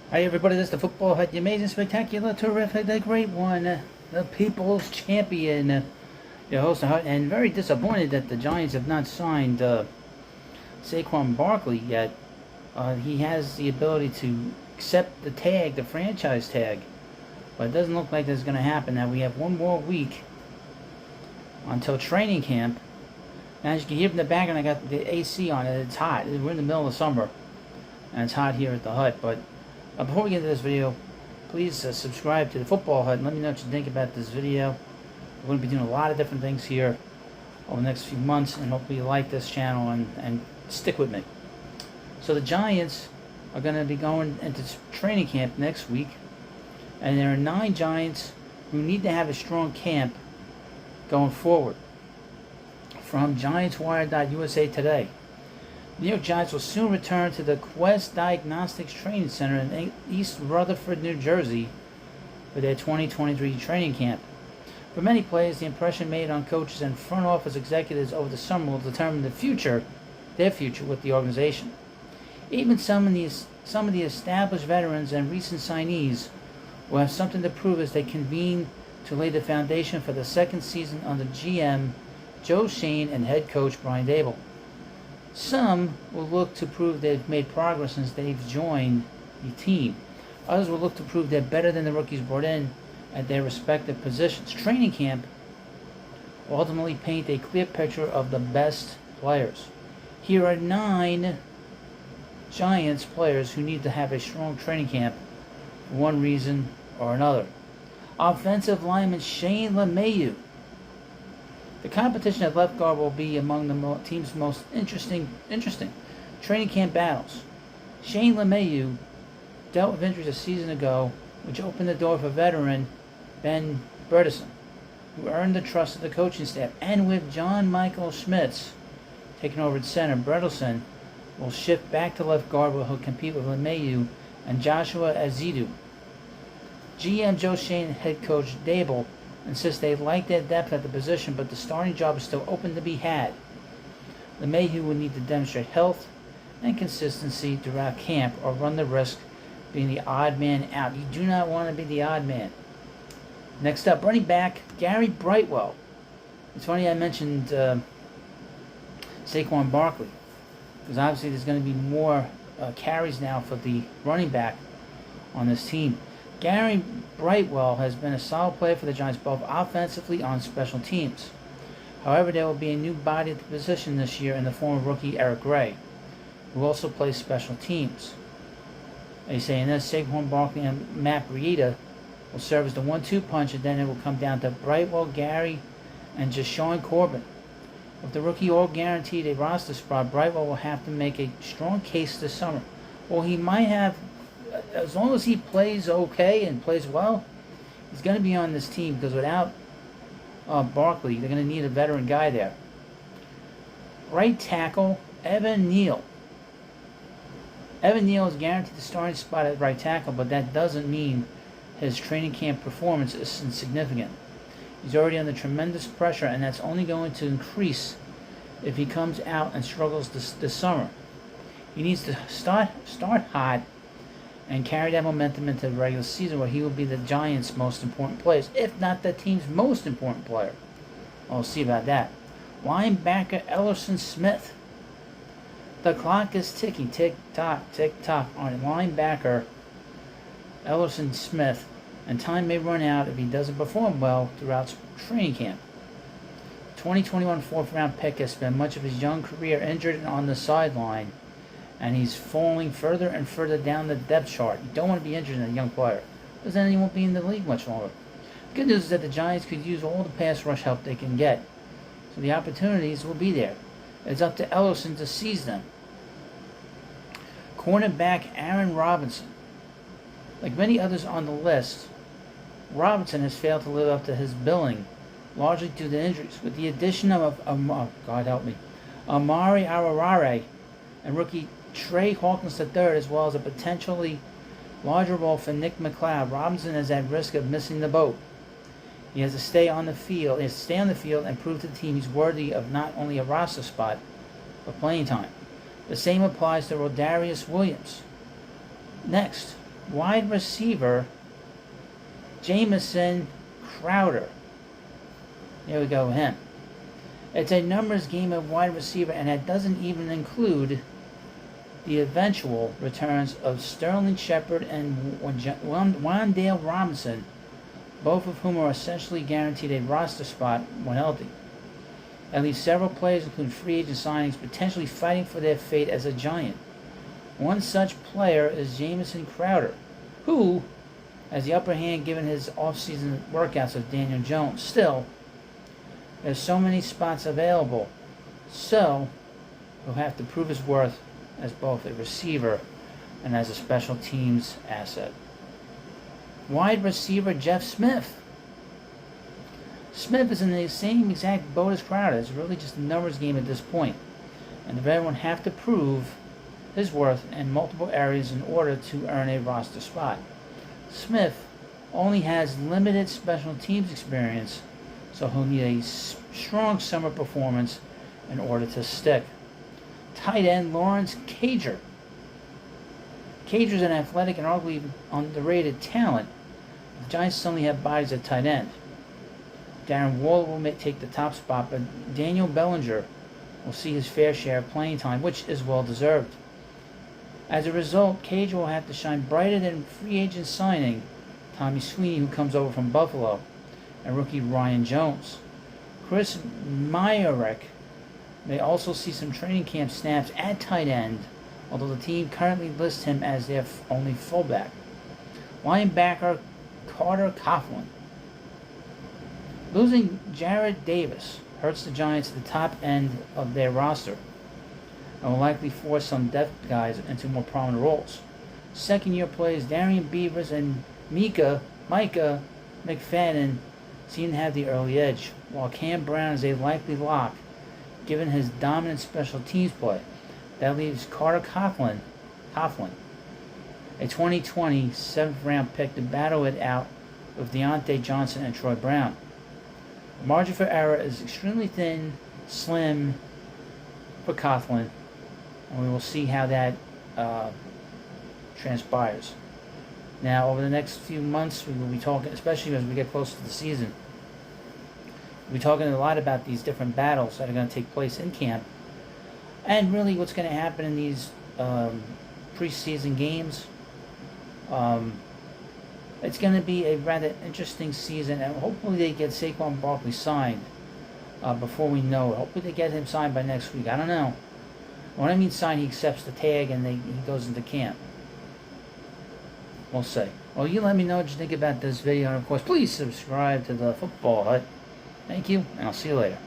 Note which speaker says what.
Speaker 1: Hi everybody, this is the Football Hut, the amazing, spectacular, terrific, the great one, the People's Champion, your host of Hut, and very disappointed that the Giants have not signed Saquon Barkley yet. He has the ability to accept the tag, the franchise tag, but it doesn't look like that's going to happen. Now we have one more week until training camp. Now as you can hear from the background, I got the AC on it. It's hot. We're in the middle of summer, and it's hot here at the Hut, but before we get into this video, please subscribe to the Football Hut and let me know what you think about this video. We're going to be doing a lot of different things here over the next few months, and hopefully you like this channel and stick with me. So the Giants are going to be going into training camp next week, and there are 9 Giants who need to have a strong camp going forward. From GiantsWire.USA Today. New York Giants will soon return to the Quest Diagnostics Training Center in East Rutherford, New Jersey for their 2023 training camp. For many players, the impression made on coaches and front office executives over the summer will determine their future with the organization. Even some of the established veterans and recent signees will have something to prove as they convene to lay the foundation for the second season under GM Joe Schoen and head coach Brian Daboll. Some will look to prove they've made progress since they've joined the team. Others will look to prove they're better than the rookies brought in at their respective positions. Training camp will ultimately paint a clear picture of the best players. Here are 9 Giants players who need to have a strong training camp for one reason or another. Offensive lineman Shane LeMahieu. The competition at left guard will be among the team's most interesting training camp battles. Shane LeMahieu dealt with injuries a season ago, which opened the door for veteran Ben Bredeson, who earned the trust of the coaching staff. And with John Michael Schmitz taking over at center, Bredeson will shift back to left guard where he'll compete with LeMahieu and Joshua Azidu. GM Joe Schoen and head coach Daboll insist they like their depth at the position, but the starting job is still open to be had. LeMahieu will need to demonstrate health and consistency throughout camp or run the risk of being the odd man out. You do not want to be the odd man. Next up, running back Gary Brightwell. It's funny I mentioned Saquon Barkley, because obviously there's going to be more carries now for the running back on this team. Gary Brightwell has been a solid player for the Giants both offensively and on special teams. However, there will be a new body at the position this year in the form of rookie Eric Gray, who also plays special teams. They say in this, Saquon Barkley and Matt Breida will serve as the 1-2 punch, and then it will come down to Brightwell, Gary, and Jashaun Corbin. With the rookie all guaranteed a roster spot, Brightwell will have to make a strong case this summer. Well, he might have, as long as he plays okay and plays well, he's going to be on this team, because without Barkley, they're going to need a veteran guy there. Right tackle, Evan Neal. Evan Neal is guaranteed the starting spot at right tackle, but that doesn't mean his training camp performance is insignificant. He's already under tremendous pressure, and that's only going to increase if he comes out and struggles this summer. He needs to start hot and carry that momentum into the regular season, where he will be the Giants' most important players, if not the team's most important player. We'll see about that. Linebacker Elerson Smith. The clock is ticking, tick-tock, on linebacker Elerson Smith, and time may run out if he doesn't perform well throughout training camp. 2021 4th-round pick has spent much of his young career injured and on the sideline, and he's falling further and further down the depth chart. You don't want to be injured in a young player, because then he won't be in the league much longer. The good news is that the Giants could use all the pass rush help they can get, so the opportunities will be there. It's up to Elerson to seize them. Cornerback Aaron Robinson. Like many others on the list, Robinson has failed to live up to his billing, largely due to injuries. With the addition of Amari Ararare and rookie Trey Hawkins III, as well as a potentially larger role for Nick McLeod, Robinson is at risk of missing the boat. He has to stay on the field. He has to stay on the field and prove to the team he's worthy of not only a roster spot, but playing time. The same applies to Rodarius Williams. Next, wide receiver Jamison Crowder. Here we go with him. It's a numbers game of wide receiver, and that doesn't even include the eventual returns of Sterling Shepard and Wan'Dale Robinson, both of whom are essentially guaranteed a roster spot when healthy. At least several players, including free agent signings, potentially fighting for their fate as a Giant. One such player is Jamison Crowder, who has the upper hand given his off-season workouts of Daniel Jones. Still, there's so many spots available, so he'll have to prove his worth as both a receiver and as a special teams asset. Wide receiver Jeff Smith. Smith is in the same exact boat as Crowder. It's really just a numbers game at this point, and the veteran will have to prove his worth in multiple areas in order to earn a roster spot. Smith only has limited special teams experience, so he'll need a strong summer performance in order to stick. Tight end Lawrence Cager. Cager's an athletic and arguably underrated talent. The Giants suddenly have bodies at tight end. Darren Waller will take the top spot, but Daniel Bellinger will see his fair share of playing time, which is well deserved. As a result, Cager will have to shine brighter than free agent signing Tommy Sweeney, who comes over from Buffalo, and rookie Ryan Jones. Chris Myarick may also see some training camp snaps at tight end, although the team currently lists him as their only fullback. Linebacker Carter Coughlin. Losing Jarrad Davis hurts the Giants at the top end of their roster and will likely force some depth guys into more prominent roles. Second-year players Darian Beavers and Micah McFadden seem to have the early edge, while Cam Brown is a likely lock given his dominant special teams play. That leaves Carter Coughlin, a 2020 7th-round pick, to battle it out with Deontay Johnson and Troy Brown. The margin for error is extremely thin, slim for Coughlin, and we will see how that transpires. Now, over the next few months, we will be talking, especially as we get closer to the season, we'll be talking a lot about these different battles that are going to take place in camp, and really what's going to happen in these preseason games. It's going to be a rather interesting season, and hopefully they get Saquon Barkley signed before we know it. Hopefully they get him signed by next week. I don't know. When I mean signed, he accepts the tag and he goes into camp. We'll see. Well, you let me know what you think about this video, and of course, please subscribe to the Football Hut. Thank you, and I'll see you later.